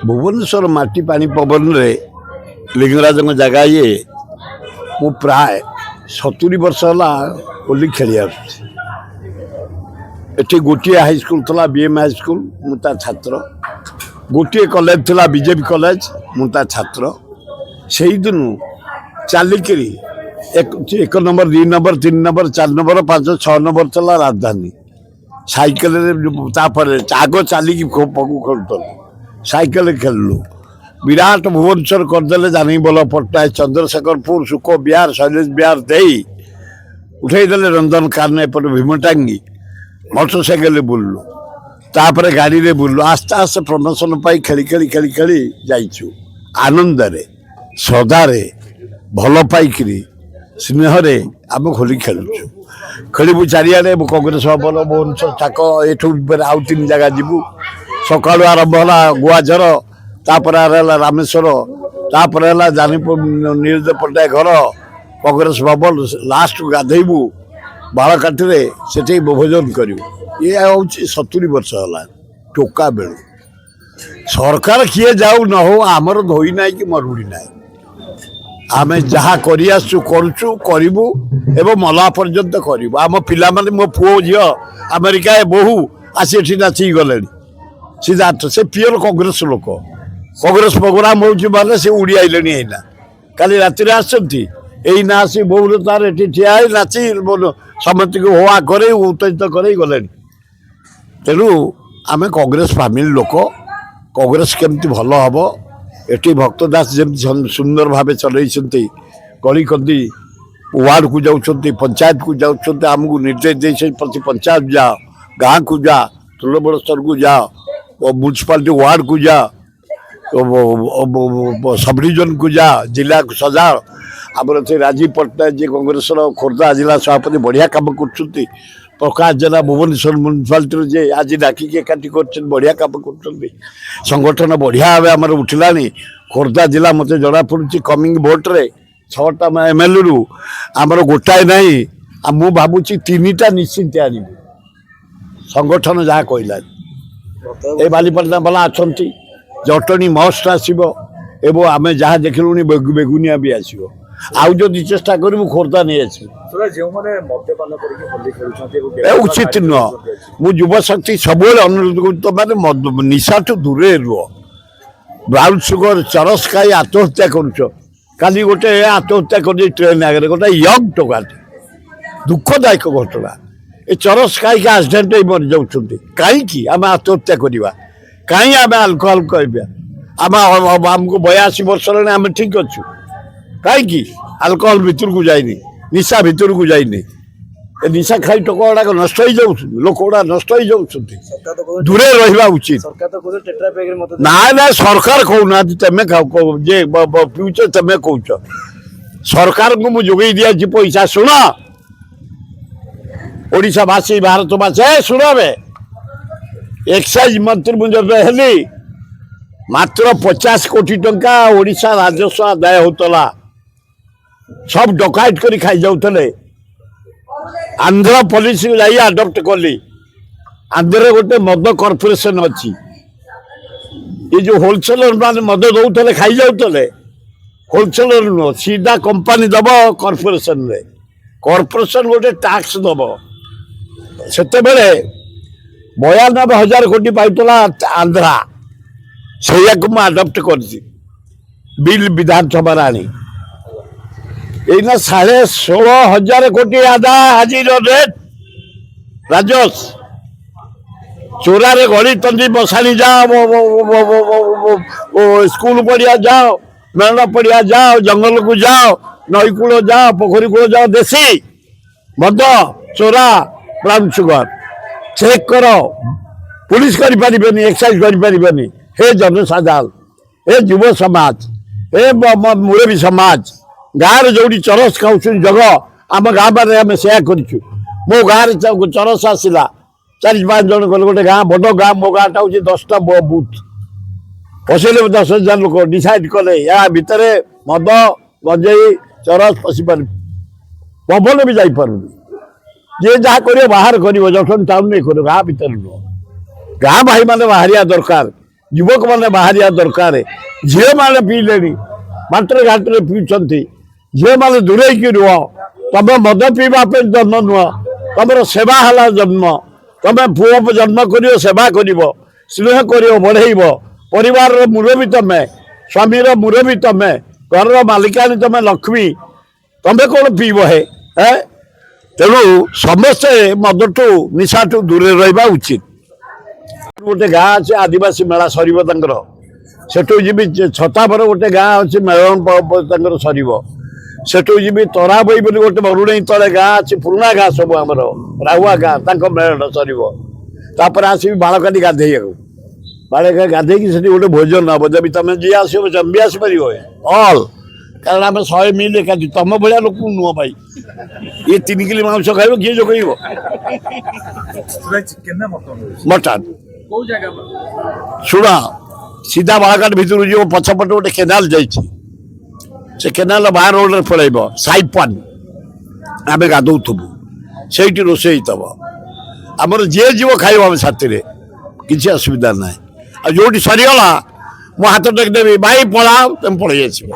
भुवनेश्वर माटी पानी पवन रे लिंगराज जगह ये मु प्राय 70 वर्ष है होली खेली आठी गोटे हाईस्कल था बीएम हाईस्कल मुझा छात्र गोटे कॉलेज था बीजेपी कॉलेज मुझा छात्र से दिन चलिक एक number 2 number 3 number 4 number 5 6 number चला राजधानी साइकेल आग चलिकी पकू खेलुल साइकेल खेलु विराट भुवनेश्वर करदे जानी बल पट्टनायक चंद्रशेखरपुर सुख बिहार शैलेश बिहार दे उठेदेले रंजन कार एपटे भीमटांगी मोटरसाइकेल बुल्लु तापर गाड़ी रे बुल्लु आस्ते आस्ते प्रमोशन पाई खेली खेली खेली खेली जाइछु आनंद रे श्रद्धा रे भल पाइकरी स्नेह रे आम होली खेलुछु खेलू चारिड़े कांग्रेस भवन भुवनेश्वर छाक एठू आउ 3 जगह जीवु सका आरंभ है गुआझर तापर रामेश्वर तापर जानीपुर नीरज पट्टनायक घर कांग्रेस भवन लास्ट गाधेबू बालकाठी से भोजन करूँ ये हूँ 70 वर्ष है टोका बेलू सरकार किए जाऊ न हो आमर धोई ना कि मरुड़ी ना आम जहाँ करूँ मला पर्यंत करूँ आम पिला मो पुओ झी अमेरिका बहु आसी नाची गले सीधा से पियोर कांग्रेस लोक कांग्रेस प्रोग्राम होने से उड़ी आइले है काली राति आसना आसी बहु तार ठिया नाची समस्त को होआ करे उत्तेजित करे गले तेणु आम कांग्रेस फैमिली लोक कांग्रेस केमती भल हम ये भक्त दास जमी सुंदर भाव चल गली कंदी वार्ड को जाऊँ पंचायत को जाऊँ आमको निर्देश दे प्रति पंचायत जाओ गाँव को जा तृणमूल स्तर को जाओ म्यूनिसिपालिटी वार्ड को जा सब डिविजन को जा जिला को सजाओ आमर से राजीव पट्टनायक जी कांग्रेस खोर्धा जिला सभापति बढ़िया कम कर प्रकाश जेना भुवनेश्वर म्यूनिसिपालिटी जे आज डाकिक एकाठी कर बढ़िया कम कर संगठन बढ़िया भाव आम उठला खोर्धा जिला मत जना पड़ी कमिंग भोट्रे 6टा एमएलए रु आमर गोटाए ना मु भावुची 3टा निश्चित आनी संगठन जहाँ कहला ए बालीपाटना वाला अच्छा जटणी मस्ट आसो आम जहाँ देखलु बेगुनिया भी आसो आउ जदि चेष्टा करूँ खोर्धा नहीं आस उचित नुह मु युवशक्ति सब अनुरोध कर निशा ठू दूरे रुह ब्राउन सुगर चरस खाई आत्महत्या करी गोटे आत्महत्या कर ट्रेन आगे गोटे यंग टोका दुखदायक घटना ये चरस खाई एक्सीडेंट मरी जाऊँ कहीं आम आत्महत्या करवा कहीं आम आल्कोहल कहवा आमको 82 वर्ष आम ठीक अच्छु कहीं आल्कोहल भितर को जाइनी निशा भितर को जाइनी निशा खाई टोक गुड़ाक नष्ट हो जाऊँ लोक गुड़ा नष्ट हो जाऊँ दूरे रहा उचित ना ना सरकार कहना तेमे जे पीछ तेमे कौच सरकार को मुझे जोगे दिया पैसा शुण ओडिशा भाषी भारत भाषा शुण बे एक्साइज मंत्री मुझे हेली मात्र 50 कोटी टंका ओडिशा राजस्व आदाय होता सब डकायत कर खाई जाते आंध्र पुलिस आडप्ट कली आंध्र गोटे मद कॉर्पोरेशन अच्छी ये जो होलसेलर मान मद दौले खाई जाते होलसेलर नुह सीधा कंपानी दब कॉर्पोरेशन रे कॉर्पोरेशन गोटे टैक्स दब से 92,000 कोटी पाइला आंध्रा से आडप्ट कर बिल विधानसभा आनी एना 16,500 कोटी आधा आज रेट राजस चोरारे गली तंदी बसाणी जाओ स्कूल पड़िया जाओ मेला पड़िया जाओ जंगल को जाओ नई कूल जाओ पोखरी कूल जाओ देसी मद चोरा ब्राउन सुगर चेक करो पुलिस करें एक्साइज करें हे जनसाधारण हे युव समाज हे मुरबी समाज गाँव जो चरस खाऊ जग आम गाँव में आम से मो गाँव चरस आसला 4-5 जन गले गोटे गाँ बड़ गाँ मो गाँटा हूँ 10टा बुथ पशेले 10,000 लोक डिसाइड कले या भितर मद गंजेई चरस पशि पार पवन भी जापार जे जहाँ कर बाहर कर जटन टाउन नहीं कर गाँ भर नुह गाँ भाई मैंने बाहरिया दरकार ଯୁବକମାନେ ବାହାରିବା ଦରକାର। ଝିଅମାନେ ପିଇଲେଣି, ବାଟରେ ଘାଟରେ ପିଉଛନ୍ତି। ଝିଅମାନେ ଦୂରେଇକି ରୁହ। ତମେ ମଦ ପିଇବା ପାଇଁ ଜନ୍ମ ନୁହଁ, ତମର ସେବା ହେଲା ଜନ୍ମ। ତମେ ପୁଅ ଜନ୍ମ କରିବ, ସେବା କରିବ, ସ୍ନେହ କରିବ, ବଢ଼େଇବ। ପରିବାରର ମୁରବୀ ତମେ, ସ୍ୱାମୀର ମୁରବୀ ତମେ, ଘରର ମାଲିକାଣୀ ତମେ, ଲକ୍ଷ୍ମୀ। ତମେ କ'ଣ ପିଇବ ହେ? ତେଣୁ ସମସ୍ତେ ମଦଠୁ ନିଶାଠୁ ଦୂରରେ ରହିବା ଉଚିତ। ଗୋଟେ ଗାଁ ଅଛି ଆଦିବାସୀ ମେଳା ସରିବ ତାଙ୍କର, ସେଠୁ ଯିବି ଛତାବର ଗୋଟେ ଗାଁ ଅଛି ମେଳନ ତାଙ୍କର ସରିବ। ସେଠୁ ଯିବି ତରାବଇ ବୋଲି ଗୋଟେ ବରୁଣେଇ ତଳେ ଗାଁ ଅଛି, ପୁରୁଣା ଗାଁ ସବୁ ଆମର ରାହୁଆ ଗାଁ, ତାଙ୍କ ମେଳନ ସରିବ। ତାପରେ ଆସିବି ବାଳକାଟି ଗାଧେଇବାକୁ। ବାଳକାଟି ଗାଧେଇକି ସେଠି ଗୋଟେ ଭୋଜନ ହବ। ଯଦି ତମେ ଯିଏ ଆସିବ ଜନ୍ମି ଆସିପାରିବ ଅଲ୍, କାରଣ ଆମେ 100 ମିଲ୍ ଏକାଠି। ତମ ଭଳିଆ ଲୋକ ନୁହଁ ଭାଇ, ଇଏ 3 କିଲୋ ମାଂସ ଖାଇବ, କିଏ ଯୋଗେଇବ? ମଟନ। ଶୁଣ, ସିଧା ବାଳକାଟ ଭିତରୁ ଯିବ, ପଛପଟେ ଗୋଟେ କେନାଲ ଯାଇଛି। ସେ କେନାଲ ବାହାର ରୋଡରେ ପଳେଇବ, ସାଇପାନ ଆମେ ଗାଧଉଥିବୁ, ସେଇଠି ରୋଷେଇ ହେଇଥିବ। ଆମର ଯିଏ ଯିବ ଖାଇବ ଆମେ ସାଥିରେ, କିଛି ଅସୁବିଧା ନାହିଁ। ଆଉ ଯୋଉଠି ସରିଗଲା ମୁଁ ହାତ ଟେକି ଦେବି, ଭାଇ ପଳାଅ, ତମେ ପଳେଇ ଆସିବ।